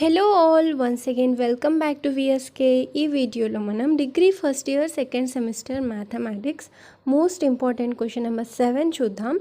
Hello all once again welcome back to VSK. ఈ వీడియోలో మనం degree first year second semester mathematics most important question number 7 చూద్దాం.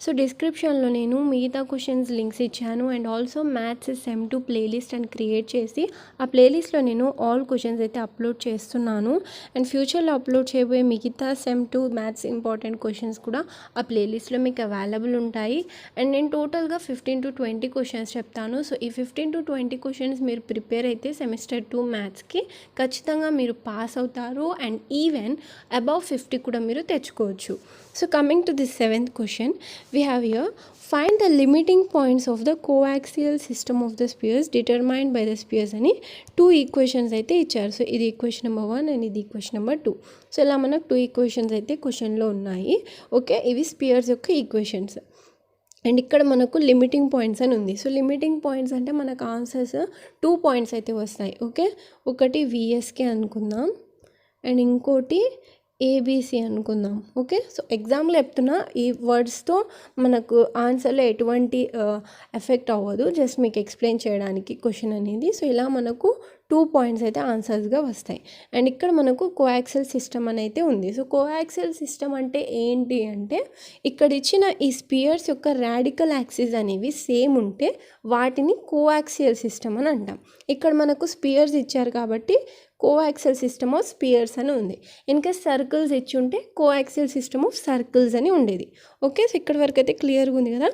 So డిస్క్రిప్షన్లో నేను మిగతా క్వశ్చన్స్ లింక్స్ ఇచ్చాను and also maths sem 2 playlist అని క్రియేట్ చేసి ఆ ప్లేలిస్ట్లో నేను ఆల్ క్వశ్చన్స్ అయితే అప్లోడ్ చేస్తున్నాను అండ్ ఫ్యూచర్లో అప్లోడ్ చేయబోయే మిగతా సెమ్ 2 మ్యాథ్స్ ఇంపార్టెంట్ క్వశ్చన్స్ కూడా ఆ ప్లేలిస్ట్లో మీకు అవైలబుల్ ఉంటాయి. అండ్ నేను టోటల్గా 15 to 20 క్వశ్చన్స్ చెప్తాను. సో ఈ 15 to 20 క్వశ్చన్స్ మీరు ప్రిపేర్ అయితే సెమిస్టర్ 2 మ్యాథ్స్కి ఖచ్చితంగా మీరు పాస్ అవుతారు అండ్ ఈవెన్ అబౌవ్ 50 కూడా మీరు తెచ్చుకోవచ్చు. So coming to this 7th question, we have here find the limiting points of the coaxial system of the spheres determined by the spheres అని 2 equations అయితే ఇచ్చారు. సో ఇది ఈక్వేషన్ నెంబర్ 1 అండ్ ఇది equation number 2. So ఇలా మనకు 2 equations అయితే క్వశ్చన్లో ఉన్నాయి. ఓకే, ఇవి స్పియర్స్ యొక్క ఈక్వేషన్స్ అండ్ ఇక్కడ మనకు లిమిటింగ్ పాయింట్స్ అని ఉంది. సో లిమిటింగ్ పాయింట్స్ అంటే మనకు ఆన్సర్స్ 2 పాయింట్స్ అయితే వస్తాయి. ఓకే, ఒకటి విఎస్కే అనుకుందాం అండ్ ఇంకోటి ఏబీసీ అనుకుందాం. ఓకే, సో ఎగ్జామ్లో చెప్తున్నా ఈ వర్డ్స్తో మనకు ఆన్సర్లో ఎటువంటి ఎఫెక్ట్ అవ్వదు, జస్ట్ మీకు ఎక్స్ప్లెయిన్ చేయడానికి క్వశ్చన్ అనేది. సో ఇలా మనకు 2 పాయింట్స్ అయితే ఆన్సర్స్గా వస్తాయి అండ్ ఇక్కడ మనకు కోయాక్సియల్ సిస్టమ్ అని అయితే ఉంది. సో కోయాక్సియల్ సిస్టమ్ అంటే ఏంటి అంటే ఇక్కడ ఇచ్చిన ఈ స్పియర్స్ యొక్క రాడికల్ యాక్సిస్ అనేవి సేమ్ ఉంటే వాటిని కోయాక్సియల్ సిస్టమ్ అని అంటాం. ఇక్కడ మనకు స్పియర్స్ ఇచ్చారు కాబట్టి కోయాక్సియల్ సిస్టమ్ ఆఫ్ స్పియర్స్ అని ఉంది. ఇన్కేస్ సర్కిల్స్ ఇచ్చి ఉంటే కోయాక్సియల్ సిస్టమ్ ఆఫ్ సర్కిల్స్ అని ఉండేది. ఓకే, సో ఇక్కడ వరకు అయితే క్లియర్గా ఉంది కదా.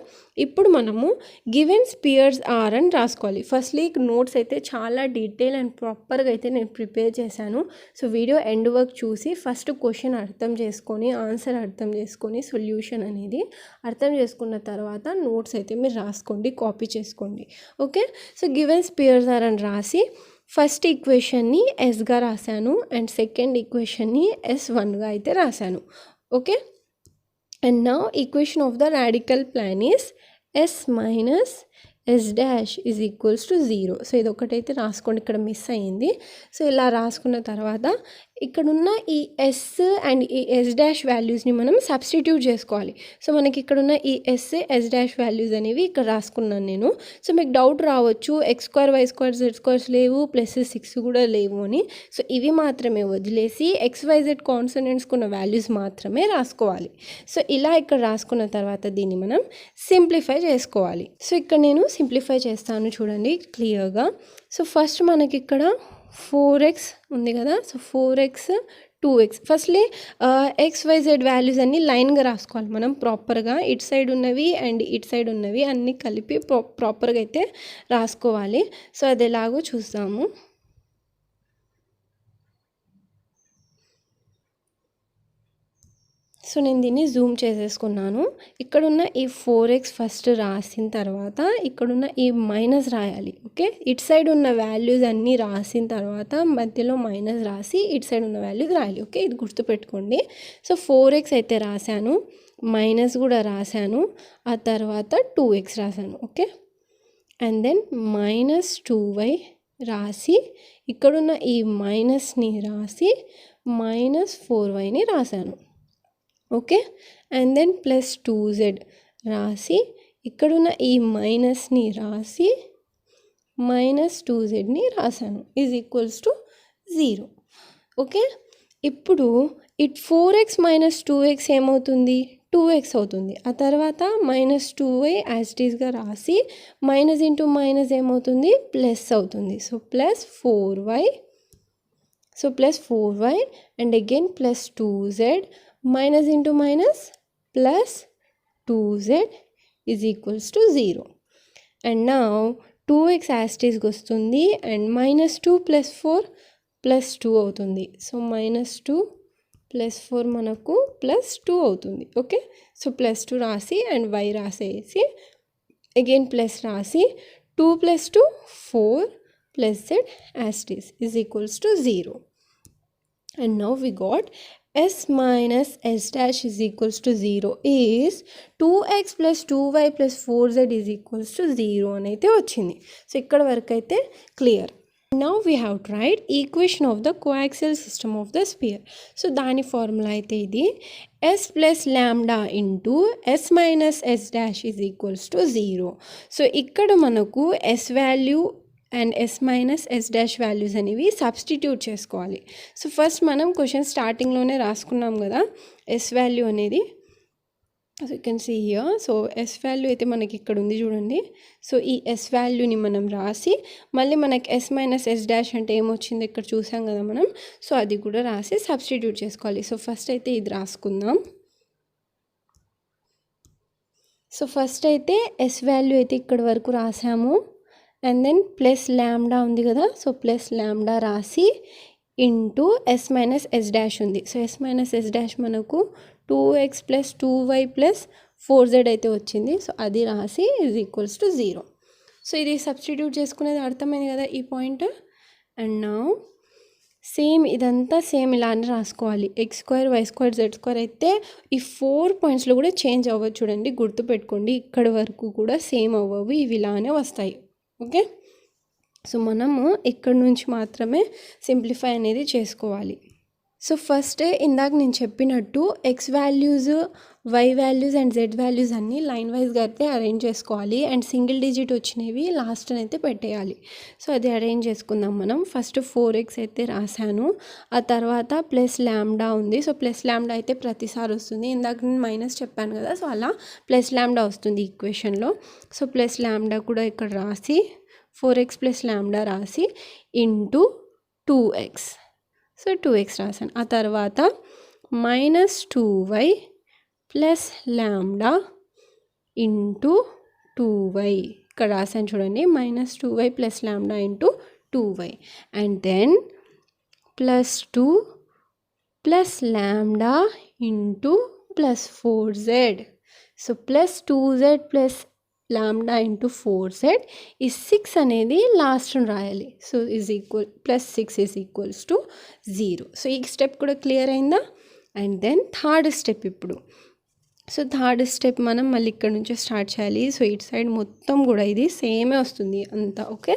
ఇప్పుడు మనము గివెన్ స్పియర్స్ ఆర్ అని రాసుకోవాలి. ఫస్ట్లీ నోట్స్ అయితే చాలా డీటెయిల్ అండ్ ప్రాపర్గా అయితే నేను ప్రిపేర్ చేశాను. సో వీడియో ఎండ్ వర్క్ చూసి ఫస్ట్ క్వశ్చన్ అర్థం చేసుకొని ఆన్సర్ అర్థం చేసుకొని సొల్యూషన్ అనేది అర్థం చేసుకున్న తర్వాత నోట్స్ అయితే మీరు రాసుకోండి, కాపీ చేసుకోండి. Okay, so given spheres are అని రాసి ఫస్ట్ ఈక్వేషన్ని ఎస్గా రాశాను అండ్ సెకండ్ ఈక్వేషన్ని S1గా అయితే రాశాను. Okay, and now equation of the radical plan is S minus S dash is equals to 0. So ఇది ఒకటైతే రాసుకోండి, ఇక్కడ మిస్ అయ్యింది. సో ఇలా రాసుకున్న తర్వాత ఇక్కడున్న ఈ S అండ్ ఈ S డాష్ వాల్యూస్ని మనం సబ్స్టిట్యూట్ చేసుకోవాలి. సో మనకి ఇక్కడున్న ఈ S డాష్ వాల్యూస్ అనేవి ఇక్కడ రాసుకున్నాను నేను. సో మీకు డౌట్ రావచ్చు, x² y² z² లేవు, ప్లస్ 6 కూడా లేవు అని. సో ఇవి మాత్రమే వదిలేసి XYZ కాన్సనెంట్స్కి ఉన్న వాల్యూస్ మాత్రమే రాసుకోవాలి. సో ఇలా ఇక్కడ రాసుకున్న తర్వాత దీన్ని మనం సింప్లిఫై చేసుకోవాలి. సో ఇక్కడ నేను సింప్లిఫై చేస్తాను చూడండి క్లియర్గా. సో ఫస్ట్ మనకి ఇక్కడ 4x ఉంది కదా. So 4x 2x firstly XYZ values అన్నీ లైన్గా రాసుకోవాలి మనం ప్రాపర్గా. ఇటు సైడ్ ఉన్నవి అండ్ ఇటు సైడ్ ఉన్నవి అన్నీ కలిపి ప్రాపర్గా అయితే రాసుకోవాలి. సో అది ఎలాగో చూద్దాము. సో నేను దీన్ని జూమ్ చేసేసుకున్నాను. ఇక్కడున్న ఈ 4x ఫస్ట్ రాసిన తర్వాత ఇక్కడున్న ఈ మైనస్ రాయాలి. ఓకే, ఇటు సైడ్ ఉన్న వాల్యూస్ అన్నీ రాసిన తర్వాత మధ్యలో మైనస్ రాసి ఇటు సైడ్ ఉన్న వాల్యూస్ రాయాలి. ఓకే, ఇది గుర్తుపెట్టుకోండి. సో 4x అయితే రాశాను, మైనస్ కూడా రాశాను, ఆ తర్వాత 2x రాశాను. ఓకే, అండ్ దెన్ -2y రాసి ఇక్కడున్న ఈ మైనస్ని రాసి -4yని రాశాను. ఓకే, అండ్ దెన్ +2z రాసి ఇక్కడున్న ఈ మైనస్ని రాసి -2zని రాశాను ఈజ్ ఈక్వల్స్ టు 0. ఓకే, ఇప్పుడు ఇట్ 4x - 2x ఏమవుతుంది, 2x అవుతుంది. ఆ తర్వాత -2y యాజ్ ఇట్ ఈస్గా రాసి మైనస్ ఇంటూ మైనస్ ఏమవుతుంది, ప్లస్ అవుతుంది. So +4y, so +4y and again +2z minus into minus plus 2z is equals to 0. And now 2x as it is వస్తుంది and -2 + 4 +2 అవుతుంది. సో -2 + 4 మనకు +2 అవుతుంది. ఓకే, సో +2 రాసి and y రాసేసి again plus రాసి 2 + 2 4 + z as it is equals to 0. And now we got S minus S dash is equals to 0 is 2x plus 2y plus 4z is equals to 0 అని అయితే వచ్చింది. So ఇక్కడ వరకు అయితే clear. Now we have to right equation of the coaxial system of the spear. So దాని formula అయితే ఇది S plus lambda into S minus S dash is equals to 0. So ఇక్కడ మనకు S value and S minus S dash values అనేవి substitute చేసుకోవాలి. So first మనం question స్టార్టింగ్లోనే రాసుకున్నాం కదా ఎస్ వాల్యూ అనేది. So you can see here. So S value అయితే మనకి ఇక్కడ ఉంది చూడండి. సో ఈ ఎస్ వాల్యూని మనం రాసి మళ్ళీ మనకి ఎస్ మైనస్ ఎస్ డాష్ అంటే ఏమొచ్చింది ఇక్కడ చూసాం కదా మనం. సో అది కూడా రాసి సబ్స్టిట్యూట్ చేసుకోవాలి. సో ఫస్ట్ అయితే ఇది రాసుకుందాం. సో ఫస్ట్ అయితే ఎస్ వాల్యూ అయితే ఇక్కడ వరకు రాసాము. అండ్ దెన్ ప్లస్ ల్యాండా ఉంది కదా. సో ప్లస్ ల్యాండా రాసి into S minus S dash ఉంది. So S minus S dash మనకు 2x plus 2y plus 4z అయితే వచ్చింది. సో అది రాసి ఈజ్ ఈక్వల్స్ టు 0. సో ఇది సబ్స్టిట్యూట్ చేసుకునేది అర్థమైంది కదా ఈ పాయింట్. అండ్ నౌ సేమ్ ఇదంతా సేమ్ ఇలానే రాసుకోవాలి. x² y² z² అయితే ఈ 4 పాయింట్స్లో కూడా చేంజ్ అవ్వదు చూడండి, గుర్తుపెట్టుకోండి. ఇక్కడ వరకు కూడా సేమ్ అవ్వవు, ఇవి ఇలానే వస్తాయి. ఓకే. సో మనము ఇక్కడ నుంచి మాత్రమే సింప్లిఫై అనేది చేసుకోవాలి. సో ఫస్ట్ ఇందాక నేను చెప్పినట్టు x values, y values and z values అన్నీ లైన్ వైజ్గా అయితే అరేంజ్ చేసుకోవాలి. అండ్ సింగిల్ డిజిట్ వచ్చినవి లాస్ట్ అయితే పెట్టేయాలి. సో అది అరేంజ్ చేసుకుందాం మనం. ఫస్ట్ 4x అయితే రాశాను. ఆ తర్వాత ప్లస్ ల్యాండా ఉంది. సో ప్లస్ ల్యాండా అయితే ప్రతిసారి వస్తుంది. ఇందాక నేను మైనస్ చెప్పాను కదా. సో అలా ప్లస్ ల్యాండా వస్తుంది ఈక్వేషన్లో. సో ప్లస్ ల్యాండా కూడా ఇక్కడ రాసి 4x ప్లస్ ల్యాండా రాసి ఇంటూ 2x. సో 2x రాశాను. ఆ తర్వాత minus 2y plus lambda into 2y ఇక్కడ రాశాను చూడండి. Minus 2y plus lambda into 2y. And then plus 2 plus lambda into plus 4z. So plus 2z plus lambda into 4z ఈ 6 అనేది last రాయాలి. So is equal plus 6 is equals to 0. So ఈ step కూడా clear అయిందా. And then third step ఇప్పుడు. So third step మనం మళ్ళీ ఇక్కడ నుంచే స్టార్ట్ చేయాలి. సో ఇటు సైడ్ మొత్తం కూడా ఇది సేమే వస్తుంది అంతా. ఓకే.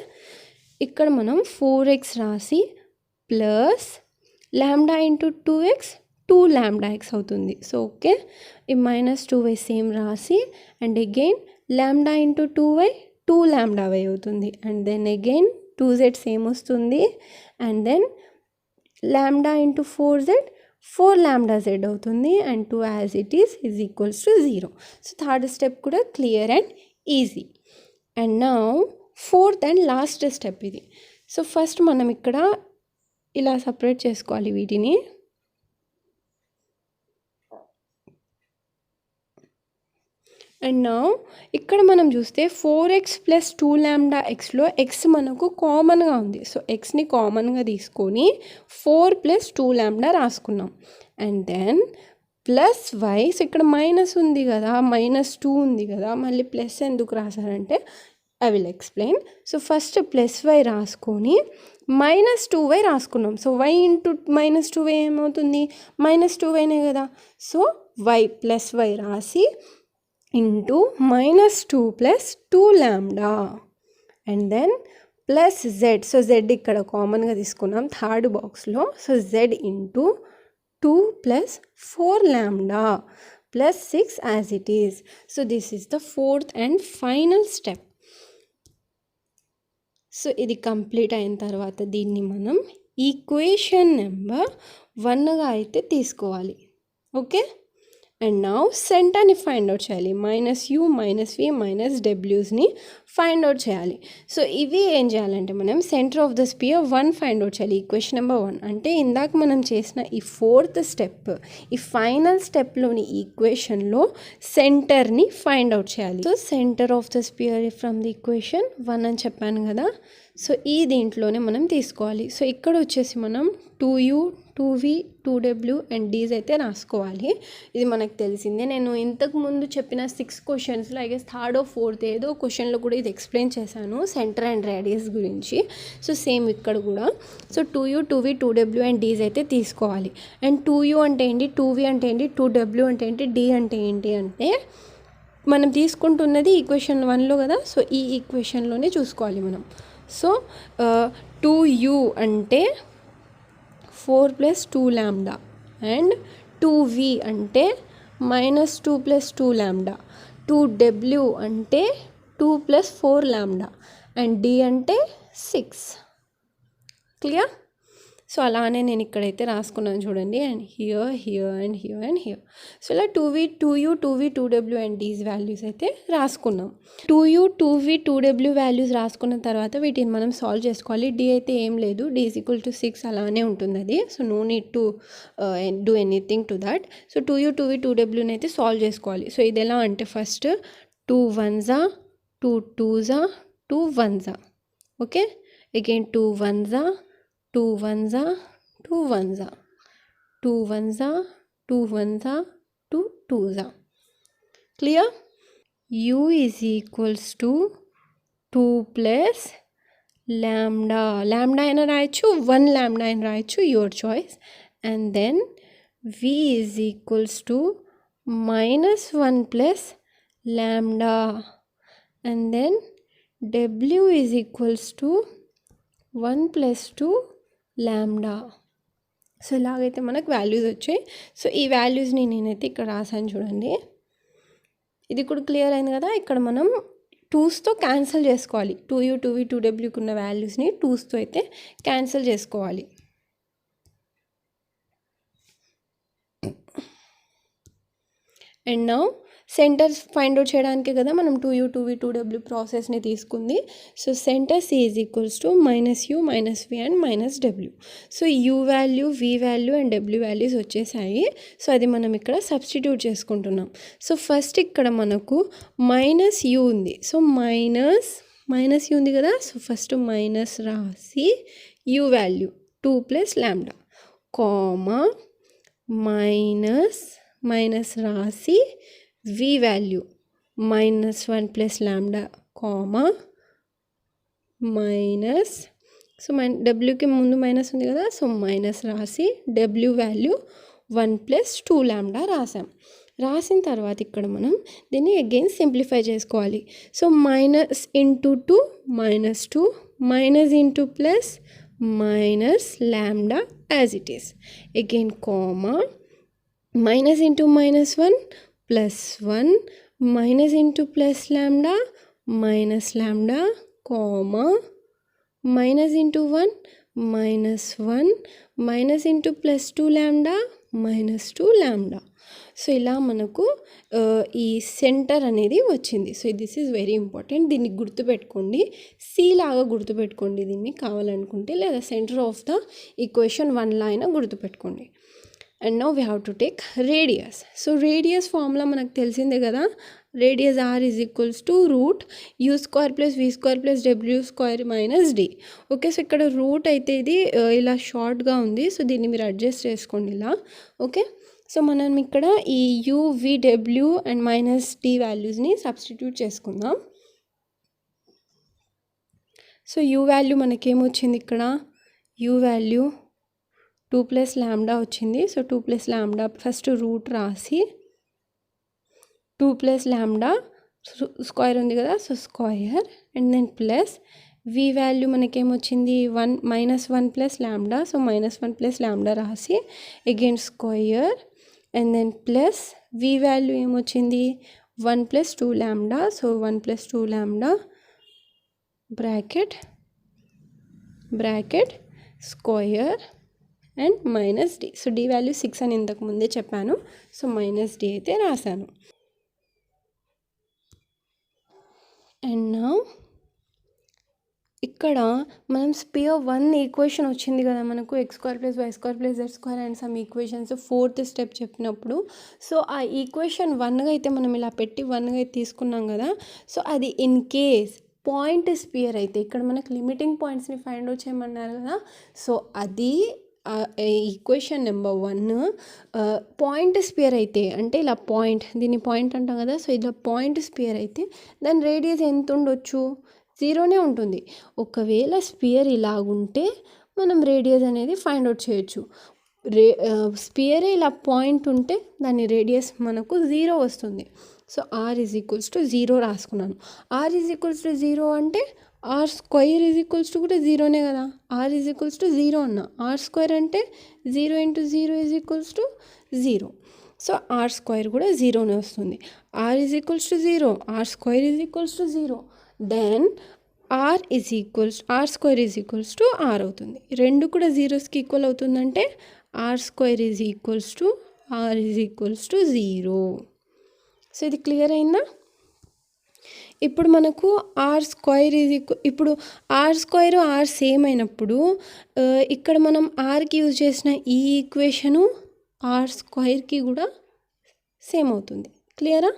ఇక్కడ మనం 4x రాసి plus lambda into 2x 2 lambda x అవుతుంది. So okay. ఈ మైనస్ 2y సేమ్ రాసి and again lambda into 2y 2 lambda y అవుతుంది. And then again 2z same వస్తుంది. And then lambda into 4z 4 lambda z అవుతుంది. And 2 as it is equals to 0. So third step కూడా clear and easy. And now fourth and last step ఇది. So first మనం ఇక్కడ ఇలా separate చేసుకోవాలి వీటిని. And now ఇక్కడ మనం చూస్తే 4x ప్లస్ 2 లాంబ్డా ఎక్స్లో ఎక్స్ మనకు కామన్గా ఉంది. సో ఎక్స్ని కామన్గా తీసుకొని 4 ప్లస్ 2 లాంబ్డా రాసుకున్నాం. And then plus y. So ఇక్కడ మైనస్ ఉంది కదా, మైనస్ 2 ఉంది కదా, మళ్ళీ ప్లస్ ఎందుకు రాశారంటే I will explain. So first plus y రాసుకొని మైనస్ 2y రాసుకున్నాం. So y into minus 2y ఏమవుతుంది, మైనస్ 2yనే కదా. సో y ప్లస్ వై రాసి into minus 2 plus 2 lambda and then plus z. So z ఇక్కడ కామన్గా తీసుకున్నాం థర్డ్ బాక్స్లో. So z into 2 plus 4 lambda plus 6 as it is. So this is the fourth and final step. సో ఇది complete అయిన తర్వాత దీన్ని మనం ఈక్వేషన్ నెంబర్ 1గా అయితే తీసుకోవాలి. ఓకే. అండ్ నౌ సెంటర్ని ఫైండ్ అవుట్ చేయాలి. Minus u minus v minus డబ్ల్యూస్ని find out చేయాలి. సో ఇవి ఏం చేయాలంటే మనం centre of the spear 1 find out చేయాలి. ఈక్వేషన్ నెంబర్ 1 అంటే ఇందాక మనం చేసిన ఈ ఫోర్త్ స్టెప్, ఈ ఫైనల్ స్టెప్లోని ఈక్వేషన్లో సెంటర్ని ఫైండ్ అవుట్ చేయాలి. So centre of the spear from the equation 1 అని చెప్పాను కదా. సో ఈ దీంట్లోనే మనం తీసుకోవాలి. సో ఇక్కడ వచ్చేసి మనం 2u 2v 2w అండ్ డీస్ అయితే రాసుకోవాలి. ఇది మనకు తెలిసిందే. నేను ఇంతకు ముందు చెప్పిన 6 క్వశ్చన్స్లో I guess third or fourth ఏదో క్వశ్చన్లో కూడా ఇది ఎక్స్ప్లెయిన్ చేశాను సెంటర్ అండ్ రేడియస్ గురించి. సో సేమ్ ఇక్కడ కూడా. So 2u 2v 2w and డీస్ అయితే తీసుకోవాలి. అండ్ 2u అంటే ఏంటి, 2v అంటే ఏంటి, 2w అంటే ఏంటి, d అంటే ఏంటి అంటే మనం తీసుకుంటున్నది ఈక్వేషన్ 1లో కదా. సో ఈ ఈక్వేషన్లోనే చూసుకోవాలి మనం. సో 2u అంటే 4 ప్లస్ 2 లాంబ్డా అండ్ 2v అంటే మైనస్ 2 ప్లస్ 2 లాంబ్డా, 2w అంటే 2 ప్లస్ 4 లాంబ్డా అండ్ d అంటే 6. క్లియర్? సో అలానే నేను ఇక్కడైతే రాసుకున్నాను చూడండి, and here and here. So ఇలా 2v 2u 2v 2w and these values అయితే రాసుకున్నాం. 2u 2v 2w వాల్యూస్ రాసుకున్న తర్వాత వీటిని మనం సాల్వ్ చేసుకోవాలి. d అయితే ఏం లేదు, d = 6 అలానే ఉంటుంది అది. So no need to do anything to that. So 2u 2v 2wని అయితే సాల్వ్ చేసుకోవాలి. సో ఇది ఎలా అంటే first 2 1s 2 2s 2 1s. Okay, again 2 1s 2 1s 2 1s 2 1s 2 1s 2 2s. Clear? u is equals to 2 plus lambda అయినా రాయొచ్చు, 1 lambda అయినా రాయొచ్చు, your choice. And then v is equals to -1 plus lambda, and then w is equals to 1 plus 2 lambda. So ఇలాగైతే మనకు values వచ్చాయి. So ఈ వాల్యూస్ని నేనైతే ఇక్కడ రాసాను చూడండి. ఇది కూడా క్లియర్ అయింది కదా. ఇక్కడ మనం 2స్తో క్యాన్సిల్ చేసుకోవాలి. 2u 2v 2wకి ఉన్న వాల్యూస్ని 2స్తో అయితే క్యాన్సిల్ చేసుకోవాలి. And now centres find out చేయడానికి కదా మనం 2u 2v 2w ప్రాసెస్ని తీసుకుంది. So centre c is equals to -u -v and -w. So u value, v value and w values వచ్చేసాయి. సో అది మనం ఇక్కడ సబ్స్టిట్యూట్ చేసుకుంటున్నాం. సో ఫస్ట్ ఇక్కడ మనకు -u ఉంది. సో మైనస్ u ఉంది కదా. సో ఫస్ట్ మైనస్ రాసి u value 2 plus lambda, comma minus రాసి v value -1 plus lambda, comma minus, so wకి ముందు మైనస్ ఉంది కదా. సో మైనస్ రాసి w వాల్యూ 1 plus 2 lambda రాసిన తర్వాత ఇక్కడ మనం దీన్ని అగైన్ సింప్లిఫై చేసుకోవాలి. So minus into 2 -2, minus into plus minus lambda as it is, again comma, minus into -1 plus 1, minus into plus lambda minus lambda, comma, minus into 1 -1, minus into plus 2 lambda minus 2 lambda. So ఇలా మనకు ఈ centre అనేది వచ్చింది. So this is very important. దీన్ని గుర్తుపెట్టుకోండి, C లాగా గుర్తుపెట్టుకోండి దీన్ని కావాలనుకుంటే, లేదా సెంటర్ ఆఫ్ ద ఈక్వేషన్ 1లా అయినా గుర్తుపెట్టుకోండి. And now we have to take radius. So radius formula మనకు తెలిసిందే కదా. Radius r is equals to root u square plus v square plus w square minus d. Okay, so ఇక్కడ route అయితే ఇది ఇలా షార్ట్గా ఉంది. సో దీన్ని మీరు అడ్జస్ట్ చేసుకోండి ఇలా. ఓకే, సో మనం ఇక్కడ ఈ u v w and minus d వాల్యూస్ని సబ్స్టిట్యూట్ చేసుకుందాం. సో u వాల్యూ మనకేమొచ్చింది ఇక్కడ, u వాల్యూ 2 plus lambda వచ్చింది. So 2 plus lambda first root రాసి 2 plus lambda స్క్వేర్ ఉంది కదా. So square and then plus v value మనకేమొచ్చింది 1 plus lambda. So -1 plus lambda రాసి again square and then plus v value ఏమొచ్చింది 1 plus 2 lambda. So 1 plus 2 lambda bracket square and minus d. So d value 6 అని ఇంతకు ముందే చెప్పాను. So minus d అయితే రాశాను. And నా ఇక్కడ మనం స్పియర్ 1 ఈక్వేషన్ వచ్చింది కదా మనకు, x² + y² + z² and some equations 4th step చెప్పినప్పుడు. సో ఆ ఈక్వేషన్ 1గా అయితే మనం ఇలా పెట్టి 1గా అయితే తీసుకున్నాం కదా. సో అది ఇన్ కేస్ పాయింట్ స్పియర్ అయితే, ఇక్కడ మనకు లిమిటింగ్ పాయింట్స్ని ఫైండ్ అవుట్ చేయమన్నారు కదా. సో అది ఈక్వేషన్ నెంబర్ 1 పాయింట్ స్పియర్ అయితే, అంటే ఇలా పాయింట్, దీన్ని పాయింట్ అంటాం కదా. సో ఇలా పాయింట్ స్పియర్ అయితే దాని రేడియస్ ఎంత ఉండొచ్చు, 0నే ఉంటుంది. ఒకవేళ స్పియర్ ఇలాగుంటే మనం రేడియస్ అనేది ఫైండ్ అవుట్ చేయొచ్చు. స్పియరే ఇలా పాయింట్ ఉంటే దాని రేడియస్ మనకు 0 వస్తుంది. So r is equals to 0 రాసుకున్నాను. r is equals to 0 అంటే r² is equals to కూడా 0నే కదా. r is equals to 0 అన్న, r² అంటే 0 × 0 is equals to 0. So r² కూడా 0నే వస్తుంది. r is equals to 0, r² is equals to 0. Then r square is equals to r అవుతుంది. రెండు కూడా జీరోస్కి ఈక్వల్ అవుతుందంటే r square is equals to r is equals to 0. So ఇది clear అయిందా? ఇప్పుడు మనకు ఆర్ స్క్వేర్ ఈజ్ ఇప్పుడు ఆర్ స్క్వేర్ ఆర్ సేమ్ అయినప్పుడు ఇక్కడ మనం ఆర్కి యూజ్ చేసిన ఈ ఈక్వేషను ఆర్ స్క్వేర్కి కూడా సేమ్ అవుతుంది. క్లియరా?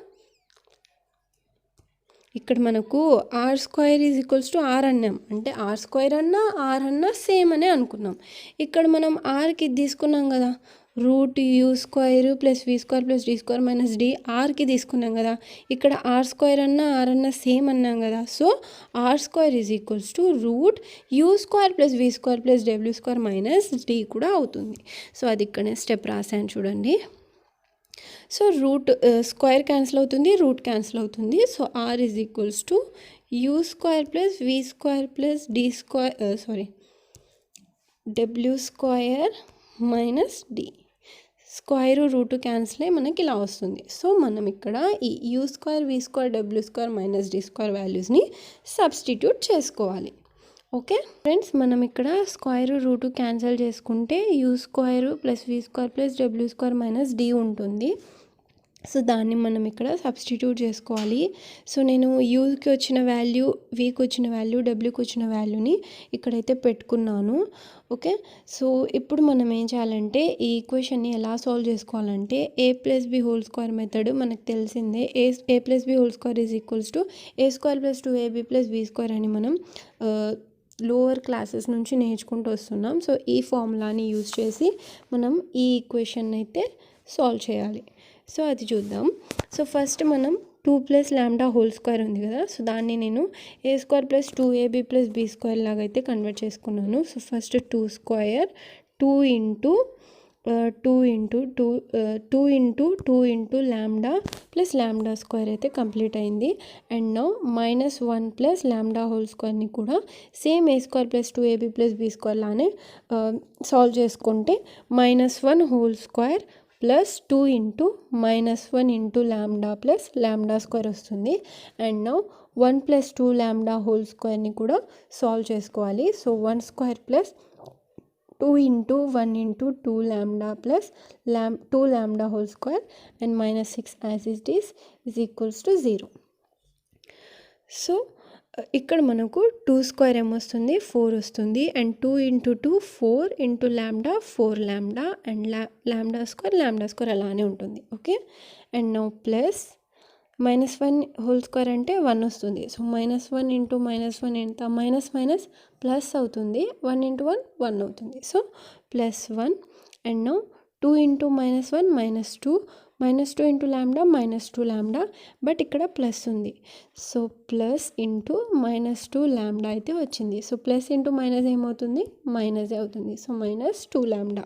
ఇక్కడ మనకు are square is equals to R అన్నాం అంటే ఆర్ స్క్వేర్ అన్నా ఆర్ అన్నా సేమ్ అనే అనుకున్నాం. ఇక్కడ మనం ఆర్కి తీసుకున్నాం కదా, root U square plus V square plus D square minus D ఆర్కి తీసుకున్నాం కదా. ఇక్కడ ఆర్ స్క్వేర్ అన్నా ఆర్ అన్నా సేమ్ అన్నాం కదా. So R square is equals to root U square plus V square plus W square minus D కూడా అవుతుంది. సో అది ఇక్కడనే స్టెప్ రాశాను చూడండి. సో రూట్ స్క్వేర్ క్యాన్సిల్ అవుతుంది, రూట్ క్యాన్సిల్ అవుతుంది. So R is equals to U square plus V square plus D square W square minus D. Square root cancel అయ్యి మనకి ఇలా వస్తుంది. సో మనం ఇక్కడ ఈ U square V square W square minus D square వాల్యూస్ని substitute చేసుకోవాలి. Okay friends, మనం ఇక్కడ స్క్వేర్ రూట్ క్యాన్సిల్ చేసుకుంటే U square plus V square plus W square minus D ఉంటుంది. సో దాన్ని మనం ఇక్కడ సబ్స్టిట్యూట్ చేసుకోవాలి. సో నేను యూకి వచ్చిన వాల్యూ, వీకి వచ్చిన వాల్యూ, డబ్ల్యూకి వచ్చిన వాల్యూని ఇక్కడైతే పెట్టుకున్నాను. ఓకే, సో ఇప్పుడు మనం ఏం చేయాలంటే ఈ ఈక్వేషన్ని ఎలా సాల్వ్ చేసుకోవాలంటే A plus B whole square method మనకు తెలిసిందే. A plus B whole square is equals to A square plus 2ab plus B square అని మనం లోవర్ క్లాసెస్ నుంచి నేర్చుకుంటూ వస్తున్నాం. సో ఈ ఫార్ములాని యూజ్ చేసి మనం ఈ ఈక్వేషన్ అయితే సాల్వ్ చేయాలి. సో అది చూద్దాం. సో ఫస్ట్ మనం 2 ప్లస్ ల్యాండా హోల్ స్క్వేర్ ఉంది కదా, సో దాన్ని నేను A square plus 2ab plus B square లాగా అయితే కన్వర్ట్ చేసుకున్నాను. So first 2 square 2 into lambda plus lambda square అయితే కంప్లీట్ అయింది. And now -1 plus lambda whole స్క్వేర్ని కూడా same A square plus 2ab plus B square లానే సాల్వ్ చేసుకుంటే -1 whole square plus 2 into -1 into lambda plus lambda square వస్తుంది. And now 1 plus 2 lambda whole స్క్వేర్ని కూడా solve చేసుకోవాలి. So 1 square plus 2 into 1 into 2 lambda plus 2 lambda whole square and -6 as it is equals to 0. So ఇక్కడ మనకు 2 square ఏమొస్తుంది 4 వస్తుంది. And 2 into 2 4 into lambda 4 ల్యాండా and ల్యాండా స్క్వేర్ అలానే ఉంటుంది. Okay, and now plus -1 whole square అంటే 1 వస్తుంది. సో -1 ఇంటూ -1 ఎంత మైనస్ ప్లస్ అవుతుంది. 1 ఇంటూ 1 1 అవుతుంది. So +1 and now 2 into -1 -2 into ల్యాండా -2 ల్యాండా, బట్ ఇక్కడ ప్లస్ ఉంది. సో ప్లస్ ఇంటూ -2 ల్యాండా అయితే వచ్చింది. సో ప్లస్ ఇంటూ మైనస్ ఏమవుతుంది మైనస్ అవుతుంది. సో -2 ల్యాండా.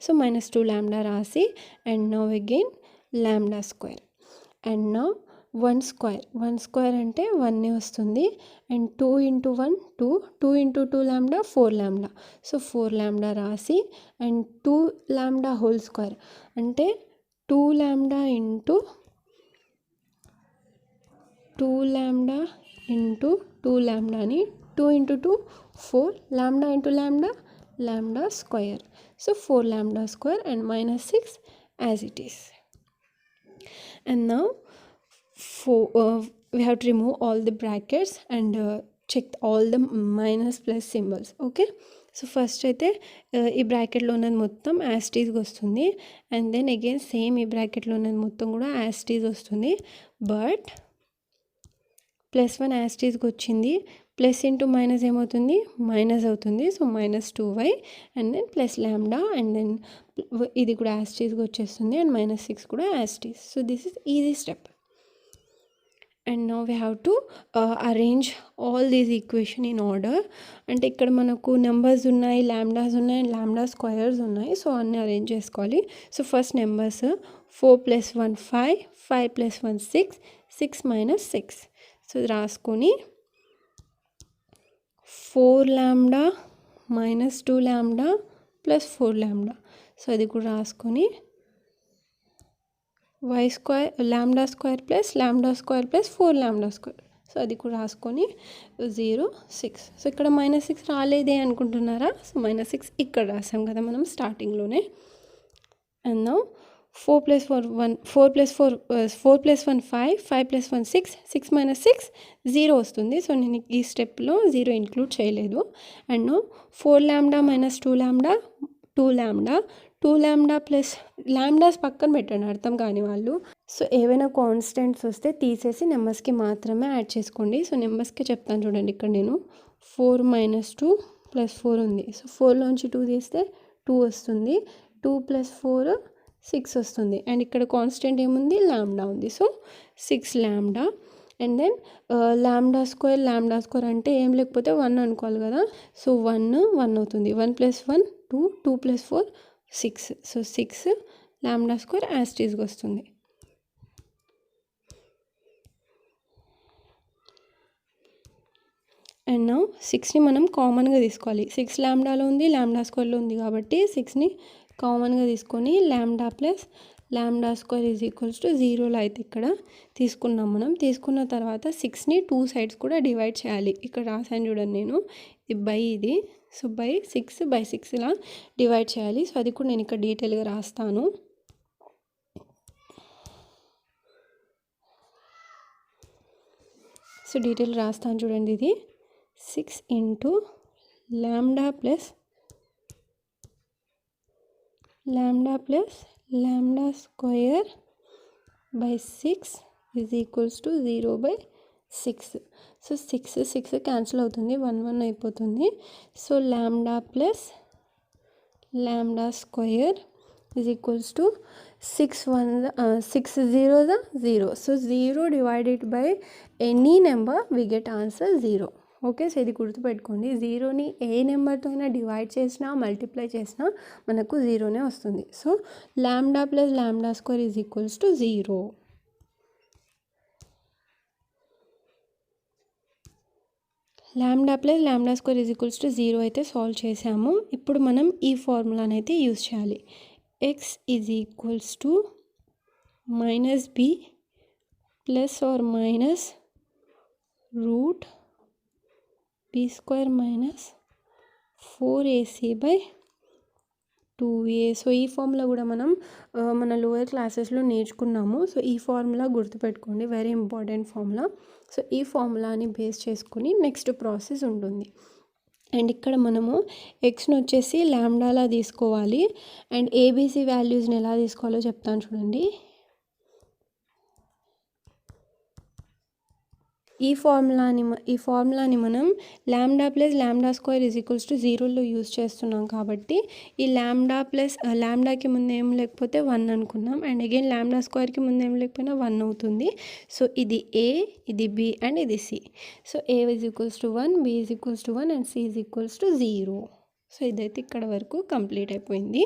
సో -2 ల్యాండా రాసి అండ్ నౌ అగైన్ ల్యాండా స్క్వేర్ అండ్ నౌ 1 స్క్వేర్ అంటే 1 వస్తుంది. అండ్ 2 ఇంటూ 1 2 ఇంటూ 2 ల్యాండా 4 ల్యాండా. సో 4 ల్యాండా రాసి అండ్ 2 ల్యాండా హోల్ స్క్వేర్ అంటే 2 lambda into 2 lambda into 2 ల్యాండాని 2 into 2 4 lambda into lambda square. So 4 ల్యాండా square and -6 as it is. And now we have to remove all the brackets and check all the minus plus symbols. Okay, so first అయితే ఈ బ్రాకెట్లో ఉన్నది మొత్తం యాస్టీస్గా వస్తుంది. And then again same ఈ బ్రాకెట్లో ఉన్నది మొత్తం కూడా యాస్టీస్ వస్తుంది. బట్ +1 యాస్టీస్గా వచ్చింది. ప్లస్ ఇంటూ మైనస్ ఏమవుతుంది మైనస్ అవుతుంది. So -2y and then plus lambda and then ఇది కూడా యాస్టీస్గా వచ్చేస్తుంది అండ్ -6 కూడా as it is. So this is easy step. And now we have to arrange all these equation in order. అంటే ఇక్కడ మనకు నెంబర్స్ ఉన్నాయి, ల్యాండాస్ ఉన్నాయి అండ్ ల్యాండా స్క్వేర్స్ ఉన్నాయి. సో అన్నీ అరేంజ్ చేసుకోవాలి. So first numbers 4 + 1 5 5 + 1 6 6 - 6. సో రాసుకొని 4 ల్యాండా -2 ల్యాండా ప్లస్ 4 ల్యాండా. సో అది కూడా రాసుకొని y² ల్యాండా స్క్వేర్ ప్లస్ 4 ల్యాండా స్క్వేర్. సో అది కూడా రాసుకొని 0 6. సో ఇక్కడ -6 రాలేదే అనుకుంటున్నారా? సో -6 ఇక్కడ రాసాం కదా మనం స్టార్టింగ్లోనే. అండ్ నౌ 4 + 4 1 4 + 4 4 + 1 5 5 + 1 6 6 - 6 0 వస్తుంది. సో నేను ఈ స్టెప్లో 0 ఇంక్లూడ్ చేయలేదు. And no 4 lambda - 2 lambda 2 lambda 2 lambda plus lambdas పక్కన పెట్టండి అర్థం కాని వాళ్ళు. సో ఏవైనా కాన్స్టెంట్స్ వస్తే తీసేసి నెంబర్స్కి మాత్రమే యాడ్ చేసుకోండి. సో నెంబర్స్కి చెప్తాను చూడండి. ఇక్కడ నేను 4 - 2 + 4 ఉంది. సో 4లోంచి 2 తీస్తే 2 వస్తుంది. 2 + 4 6 వస్తుంది. అండ్ ఇక్కడ కాన్స్టెంట్ ఏముంది? లాంబ్డా ఉంది. So 6 lambda. And then lambda square అంటే ఏం లేకపోతే 1 అనుకోవాలి కదా. సో 1 అవుతుంది. 1 + 1 2 2 + 4 6. So 6 lambda square as it ఈస్గా వస్తుంది. అండ్ నౌ 6ని మనం కామన్గా తీసుకోవాలి. 6 లాంబ్డాలో ఉంది, లాంబ్డా స్క్వేర్లో ఉంది కాబట్టి 6ని కామన్గా తీసుకొని లాంబ్డా ప్లస్ లాంబ్డా స్క్వేర్ = 0లో అయితే ఇక్కడ తీసుకున్నాం మనం. తీసుకున్న తర్వాత 6ని 2 సైడ్స్ కూడా డివైడ్ చేయాలి. ఇక్కడ రాసాను చూడండి నేను, ఇది బై ఇది. సో బై 6/6 ఇలా డివైడ్ చేయాలి. సో అది కూడా నేను ఇక్కడ డీటెయిల్గా రాస్తాను. సో డీటెయిల్ రాస్తాను చూడండి. ఇది 6 × lambda plus lambda square by 6 = 0/6. So 6 cancel అవుతుంది, 1 అయిపోతుంది. So lambda plus lambda square = 6 0 0. So 0 divided by any number we get answer 0. Okay. So ఇది గుర్తుపెట్టుకోండి. 0ని ఏ నెంబర్తో అయినా డివైడ్ చేసినా మల్టిప్లై చేసినా మనకు 0నే వస్తుంది. So lambda plus lambda square = 0. Lambda plus lambda square = 0 అయితే సాల్వ్ చేసాము. ఇప్పుడు మనం ఈ ఫార్ములాని అయితే యూజ్ చేయాలి. x = -b ± root b² - 4ac/2a. So ఈ ఫార్ములా కూడా మనం మన లోయర్ క్లాసెస్లో నేర్చుకున్నాము. సో ఈ ఫార్ములా గుర్తుపెట్టుకోండి, వెరీ ఇంపార్టెంట్ ఫార్ములా. సో ఈ ఫార్ములాని బేస్ చేసుకుని నెక్స్ట్ ప్రాసెస్ ఉంటుంది. అండ్ ఇక్కడ మనము ఎక్స్ని వచ్చేసి లాంబ్డాలా తీసుకోవాలి. అండ్ ఏబీసీ వాల్యూస్ని ఎలా తీసుకోవాలో చెప్తాను చూడండి. ఈ ఫార్ములాని మనం లాంబ్డా ప్లస్ లాంబ్డా స్క్వేర్ = 0లో యూజ్ చేస్తున్నాం కాబట్టి ఈ లాంబ్డాకి ముందు ఏం లేకపోతే 1 అనుకున్నాం. అండ్ అగైన్ లాంబ్డా స్క్వేర్కి ముందు ఏం లేకపోయినా 1 అవుతుంది. సో ఇది ఏ, ఇది బి అండ్ ఇది c. So a = 1, b = 1 and c = 0. So ఇదైతే ఇక్కడ వరకు కంప్లీట్ అయిపోయింది.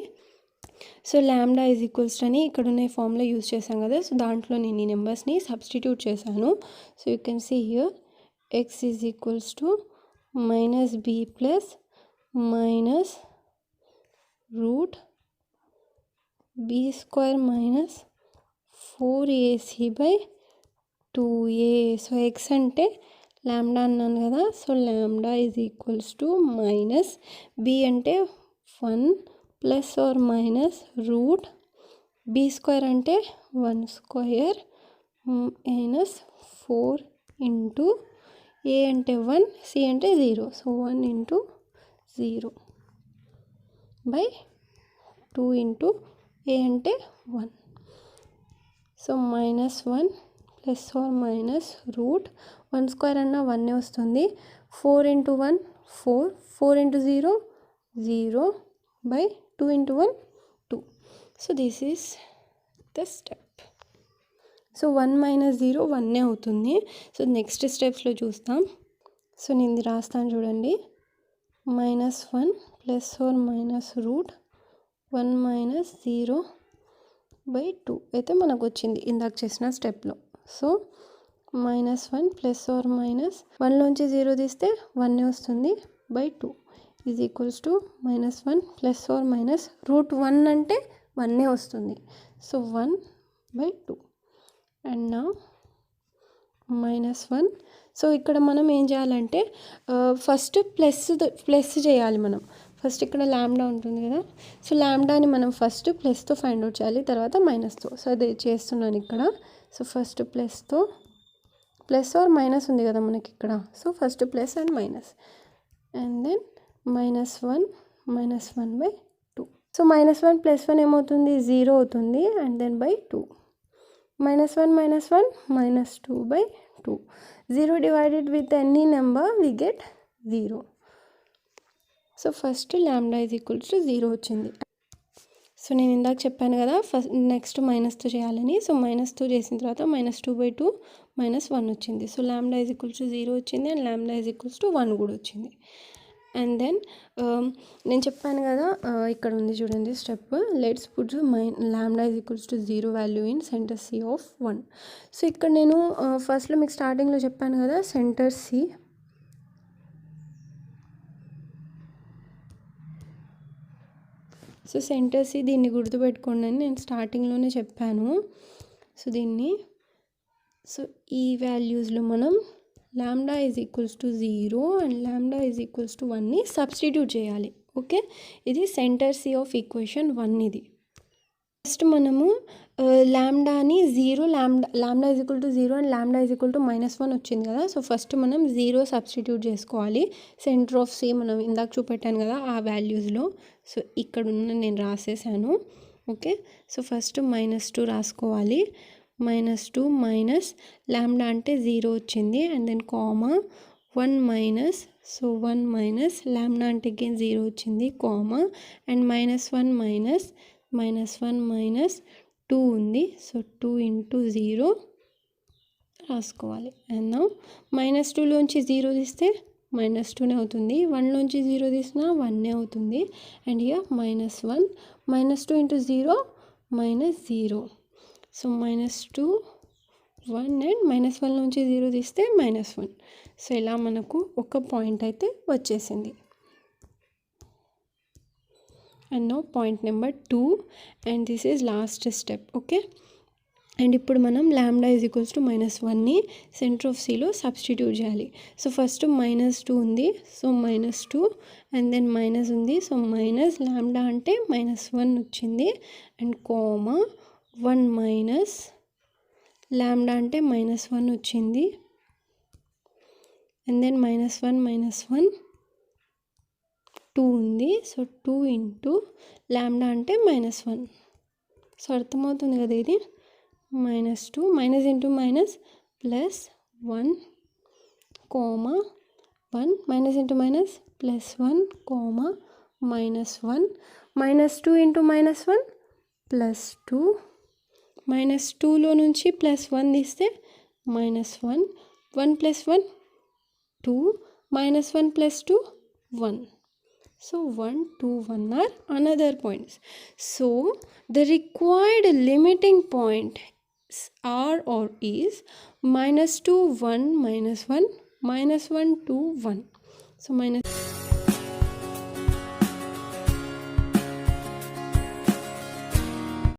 సో లాంబ్డా = అని ఇక్కడ ఉన్న ఫార్ములా యూజ్ చేశాం కదా. సో దాంట్లో నేను ఈ నెంబర్స్ని సబ్స్టిట్యూట్ చేశాను. So you can see here x = -b plus root b² - 4ac/2a. So x అంటే లాంబ్డా అన్నాను కదా. సో లాంబ్డా = -b అంటే 1 ± రూట్ b² అంటే 1² - 4 ఇంటూ a అంటే 1, c అంటే 0. సో 1 × 0/2 ఇంటూ a అంటే 1. సో -1 ± రూట్ 1² అన్న 1 వస్తుంది. 4 × 1 4, 4 × 0 0/2 × 1 2. So this is the step. So 1 - 0 1 అవుతుంది. సో నెక్స్ట్ స్టెప్స్లో చూస్తాం. సో నేను ఇది రాస్తాను చూడండి. -1 ± రూట్ 1 - 0/2 అయితే మనకు వచ్చింది ఇందాక చేసిన స్టెప్లో. సో -1 ± 1లోంచి 0 తీస్తే 1 వస్తుంది /2 = -1 ± రూట్ 1 అంటే 1 వస్తుంది. సో 1/2 అండ్ నా -1. సో ఇక్కడ మనం ఏం చేయాలంటే ఫస్ట్ ప్లస్ చేయాలి మనం. ఫస్ట్ ఇక్కడ లాంబ్డా ఉంటుంది కదా, సో లాంబ్డాని మనం ఫస్ట్ ప్లస్తో ఫైండ్ అవుట్ చేయాలి, తర్వాత మైనస్తో. సో అది చేస్తున్నాను ఇక్కడ. సో ఫస్ట్ ప్లస్తో, ప్లస్ ఆర్ మైనస్ ఉంది కదా మనకి ఇక్కడ, so first plus and minus, and then -1/2. So -1 + 1 ఏమవుతుంది, 0 అవుతుంది, and then /2. -1 - 1 -2/2. 0 divided with any number we get 0. So first lambda = 0 వచ్చింది. సో నేను ఇందాక చెప్పాను కదా ఫస్ట్ నెక్స్ట్ మైనస్తో చేయాలని. సో మైనస్తో చేసిన తర్వాత -2/2 -1 వచ్చింది. సో లాంబ్డా = 0 వచ్చింది, అండ్ లాంబ్డా = 1 కూడా వచ్చింది. అండ్ దెన్ నేను చెప్పాను కదా ఇక్కడ ఉంది చూడండి step, let's put lambda = 0 value in centre C of 1. So ఇక్కడ నేను ఫస్ట్లో మీకు స్టార్టింగ్లో చెప్పాను కదా centre C. So centre C దీన్ని గుర్తుపెట్టుకోండి అని నేను స్టార్టింగ్లోనే చెప్పాను. సో దీన్ని, సో ఈ వాల్యూస్లో మనం లాంబ్డా = 0 అండ్ లాంబ్డా = 1ని సబ్స్టిట్యూట్ చేయాలి. ఓకే, ఇది సెంటర్ C ఆఫ్ ఈక్వేషన్ 1 ఇది. ఫస్ట్ మనము లాంబ్డాని 0, లాంబ్డా = 0 అండ్ లాంబ్డా = -1 వచ్చింది కదా, సో ఫస్ట్ మనం 0 సబ్స్టిట్యూట్ చేసుకోవాలి. సెంటర్ ఆఫ్ C మనం ఇందాక చూపెట్టాను కదా ఆ వాల్యూస్లో. సో ఇక్కడ ఉన్న నేను రాసేసాను. ఓకే, సో ఫస్ట్ -2 రాసుకోవాలి. -2 మైనస్ లాంబ్డా అంటే 0 వచ్చింది, and then comma 1 minus, so 1 minus lambda అంటే అగైన్ 0 వచ్చింది, కామా, అండ్ -1 మైనస్ -2 ఉంది, సో 2 × 0 రాసుకోవాలి. అండ్ నౌ -2లోంచి 0 తీస్తే -2నే అవుతుంది, 1లోంచి 0 తీసినా 1నే అవుతుంది, అండ్ ఇయర్ -1 -2 × 0 -0. సో -2 1 అండ్ -1 నుంచి 0 తీస్తే -1. సో ఇలా మనకు ఒక పాయింట్ అయితే వచ్చేసింది. And no point number 2, and this is last step. Okay, and ఇప్పుడు మనం లాంబ్డా = -1ని సెంటర్ ఆఫ్ Cలో సబ్స్టిట్యూట్ చేయాలి. సో ఫస్ట్ -2 ఉంది, సో -2, అండ్ దెన్ మైనస్ ఉంది, సో మైనస్ లాంబ్డా అంటే -1 వచ్చింది, అండ్ కామా 1 మైనస్ లాంబ్డా అంటే -1 వచ్చింది, అండ్ దెన్ -1 2 ఉంది, సో 2 × లాంబ్డా అంటే -1. సో అర్థమవుతుంది కదా ఇది, -2 minus into minus +1 comma 1 minus into minus +1 comma -1 -2 × -1 +2 -2లో నుంచి +1 తీస్తే -1 1 + 1 2 -1 + 2 1. So 1 2 1 are another points. So the required limiting point are or is -2 1 -1 -1 2 1. So minus